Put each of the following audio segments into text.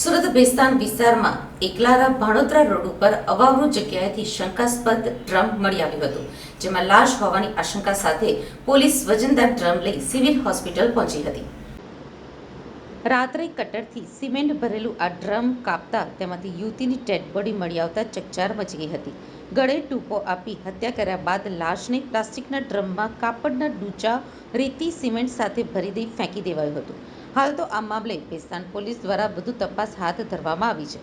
સુરત ભેસ્તાન વિસ્તારમાં એકલારા ભાણોદરા રોડ ઉપર અવાવરૂ જગ્યાએથી શંકાસ્પદ ડ્રમ મળી આવ્યું હતું, જેમાં લાશ હોવાની આશંકા સાથે પોલીસ વજનદાર ડ્રમ લઈ સિવિલ હોસ્પિટલ પહોંચી હતી. રાત્રે કટરથી સિમેન્ટ ભરેલું આ ડ્રમ કાપતા તેમાંથી યુવતીની ડેડ બોડી મળી આવતા ચકચાર મચી ગઈ હતી. ગળે ટૂંપો આપી હત્યા કર્યા બાદ લાશને પ્લાસ્ટિકના ડ્રમમાં કાપડના ડૂચા, રેતી, સિમેન્ટ સાથે ભરી દઈ ફેંકી દેવાયું હતું. હાલ તો આ મામલે ભેસ્તાન પોલીસ દ્વારા વધુ તપાસ હાથ ધરવામાં આવી છે.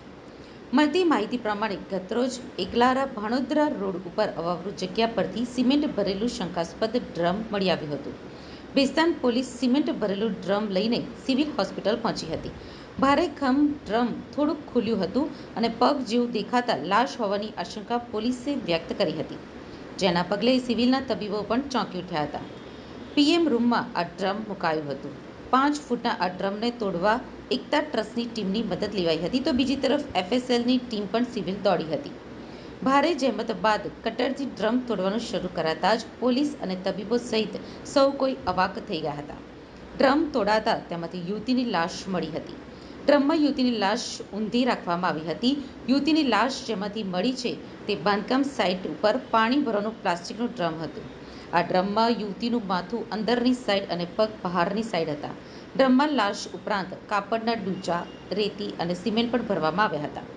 મળતી માહિતી પ્રમાણે ગતરોજ એકલારા ભાણોદરા રોડ ઉપર અવાવરૂ જગ્યા પરથી સિમેન્ટ ભરેલું શંકાસ્પદ ડ્રમ મળી આવ્યું હતું. ભેસ્તાન પોલીસ સિમેન્ટ ભરેલું ડ્રમ લઈને સિવિલ હોસ્પિટલ પહોંચી હતી. ભારેખમ ડ્રમ થોડુંક ખુલ્યું હતું અને પગ જેવું દેખાતા લાશ હોવાની આશંકા પોલીસે વ્યક્ત કરી હતી, જેના પગલે સિવિલના તબીબો પણ ચોંકી ઉઠ્યા હતા. પીએમ રૂમમાં આ ડ્રમ મુકાયું હતું. 5 ફૂટના આ ડ્રમને તોડવા એકતા ટ્રસ્ટની ટીમની મદદ લેવાઈ હતી, તો બીજી તરફ એફએસએલની ટીમ પણ સિવિલ દોડી હતી. ભારે જહેમત બાદ કટરથી ડ્રમ તોડવાનું શરૂ કરાતા જ પોલીસ અને તબીબો સહિત સૌ કોઈ અવાક થઈ ગયા હતા. ડ્રમ તોડાતા તેમાંથી યુવતીની લાશ મળી હતી. ડ્રમમાં યુવતીની લાશ ઊંધી રાખવામાં આવી હતી. યુવતીની લાશ જેમાંથી મળી છે તે બાંધકામ સાઇટ ઉપર પાણી ભરવાનું પ્લાસ્ટિકનું ડ્રમ હતું. આ ડ્રમમાં યુવતીનું માથું અંદરની સાઈડ અને પગ બહારની સાઈડ હતા. ડ્રમમાં લાશ ઉપરાંત કાપડના ડૂચા, રેતી અને સિમેન્ટ પણ ભરવામાં આવ્યા હતા.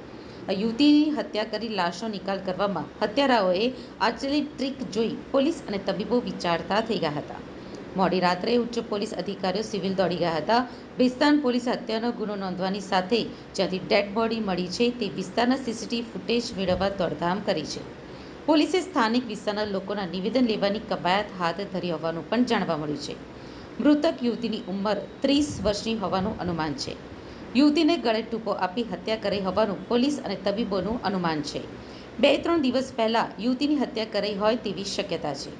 યુવતીની હત્યા કરી લાશનો નિકાલ કરવામાં હત્યારાઓએ આચરેલી ટ્રીક જોઈ પોલીસ અને તબીબો વિચારતા થઈ ગયા હતા. મોડી રાત્રે ઉચ્ચ પોલીસ અધિકારીઓ સિવિલ દોડી ગયા હતા. ભેસ્તાન પોલીસે હત્યાનો ગુનો નોંધવાની સાથે જ્યાંથી ડેડ બોડી મળી છે તે વિસ્તારના સીસીટીવી ફૂટેજ મેળવવા દોડધામ કરી છે. પોલીસે સ્થાનિક વિસ્તારના લોકોના નિવેદન લેવાની કવાયત હાથ ધરી હોવાનું પણ જાણવા મળ્યું છે. મૃતક યુવતીની ઉંમર 30 વર્ષની હોવાનું અનુમાન છે. યુવતીને ગળે ટૂંપો આપી હત્યા કરી હોવાનું પોલીસ અને તબીબોનું અનુમાન છે. 2-3 દિવસ પહેલા યુવતીની હત્યા કરી હોય તેવી શક્યતા છે.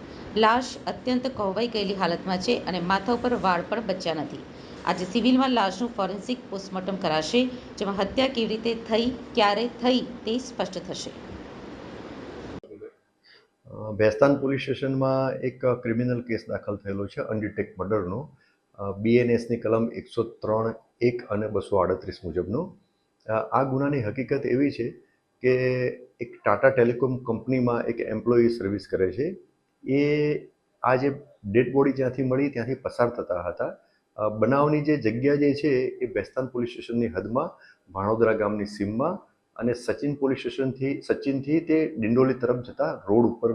લાશ અત્યંત કોહવાઈ ગયેલી હાલતમાં છે અને માથા ઉપર વાળ પણ બચ્યા નથી. આજે સિવિલમાં લાશનું ફોરેન્સિક પોસ્ટમોર્ટમ કરાશે, જેમાં હત્યા કેવી રીતે થઈ, ક્યારે થઈ તે સ્પષ્ટ થશે. ભેસ્તાન પોલીસ સ્ટેશનમાં એક ક્રિમિનલ કેસ દાખલ થયેલો છે અનડિટેક્ટ મર્ડરનો. બીએનએસની કલમ 103(1) અને 238 મુજબનો. આ ગુનાની હકીકત એવી છે કે એક ટાટા ટેલિકોમ કંપનીમાં એક એમ્પ્લોયી સર્વિસ કરે છે. એ આ જે ડેડ બોડી જ્યાંથી મળી ત્યાંથી પસાર થતા હતા. બનાવની જે જગ્યા જે છે એ ભેસ્તાન પોલીસ સ્ટેશનની હદમાં ભાણોદરા ગામની સીમમાં અને સચિન પોલીસ સચિનથી તે ડિંડોલી તરફ જતા રોડ ઉપર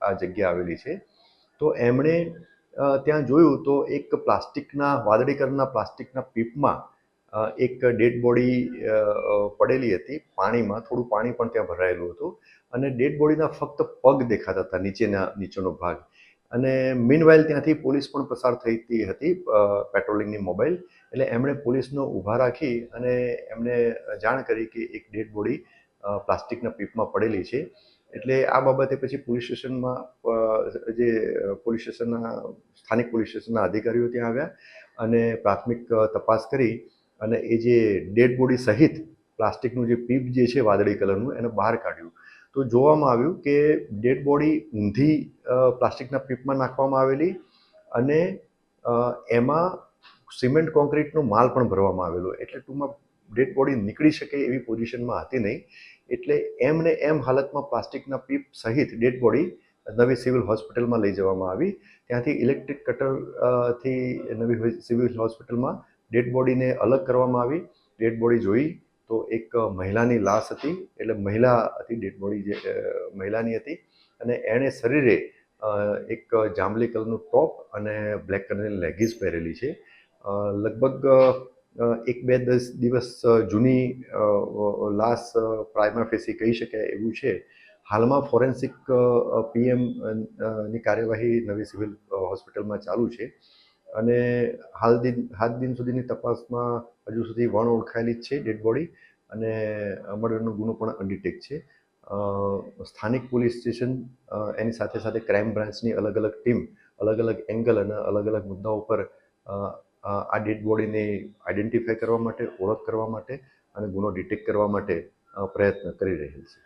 આ જગ્યા આવેલી છે. તો એમણે ત્યાં જોયું તો એક વાદળી કલરના પ્લાસ્ટિકના પીપમાં એક ડેડ બોડી પડેલી હતી પાણીમાં. થોડું પાણી પણ ત્યાં ભરાયેલું હતું અને ડેડ બોડીના ફક્ત પગ દેખાતા હતા, નીચેનો ભાગ. અને મીનવાઇલ ત્યાંથી પોલીસ પણ પસાર થતી હતી, પેટ્રોલિંગની મોબાઈલ. એટલે એમણે પોલીસનો ઊભા રાખી અને એમને જાણ કરી કે એક ડેડ બોડી પ્લાસ્ટિકના પીપમાં પડેલી છે. એટલે આ બાબતે પછી પોલીસ સ્ટેશનમાં સ્થાનિક પોલીસ સ્ટેશનના અધિકારીઓ ત્યાં આવ્યા અને પ્રાથમિક તપાસ કરી અને એ જે ડેડ બોડી સહિત પ્લાસ્ટિકનું જે પીપ જે છે વાદળી કલરનું એને બહાર કાઢ્યું. તો જોવામાં આવ્યું કે ડેડ બોડી ઊંધી પ્લાસ્ટિકના પીપમાં નાખવામાં આવેલી અને એમાં સિમેન્ટ કોન્ક્રીટનો માલ પણ ભરવામાં આવેલો. એટલે ટૂંકમાં ડેડ બોડી નીકળી શકે એવી પોઝિશનમાં હતી નહીં. એટલે એમને એમ હાલતમાં પ્લાસ્ટિકના પીપ સહિત ડેડ બોડી નવી સિવિલ હોસ્પિટલમાં લઈ જવામાં આવી. ત્યાંથી ઇલેક્ટ્રિક કટરથી નવી સિવિલ હોસ્પિટલમાં ડેડ બોડીને અલગ કરવામાં આવી. ડેડ બોડી જોઈ તો એક મહિલાની લાશ હતી, એટલે મહિલા હતી, ડેડ બોડી જે મહિલાની હતી. અને એણે શરીરે એક જાંબલી કલરનું ટોપ અને બ્લેક કલરની લેગીસ પહેરેલી છે. લગભગ 1-2 દિવસ જૂની લાશ પ્રાઇમા ફેસી કહી શકાય એવું છે. હાલમાં ફોરેન્સિક પીએમ ની કાર્યવાહી નવી સિવિલ હોસ્પિટલમાં ચાલુ છે અને હાલ દિન સુધીની તપાસમાં હજુ સુધી વણ ઓળખાયેલી જ છે ડેડ બોડી અને મર્ડરનો ગુનો પણ અનડિટેક્ટ છે. સ્થાનિક પોલીસ સ્ટેશન એની સાથે સાથે ક્રાઇમ બ્રાન્ચની અલગ અલગ ટીમ અલગ અલગ એંગલ અને અલગ અલગ મુદ્દાઓ પર આ ડેડ બોડીને આઈડેન્ટિફાય કરવા માટે, ઓળખ કરવા માટે અને ગુનો ડિટેક્ટ કરવા માટે પ્રયત્ન કરી રહેલ છે.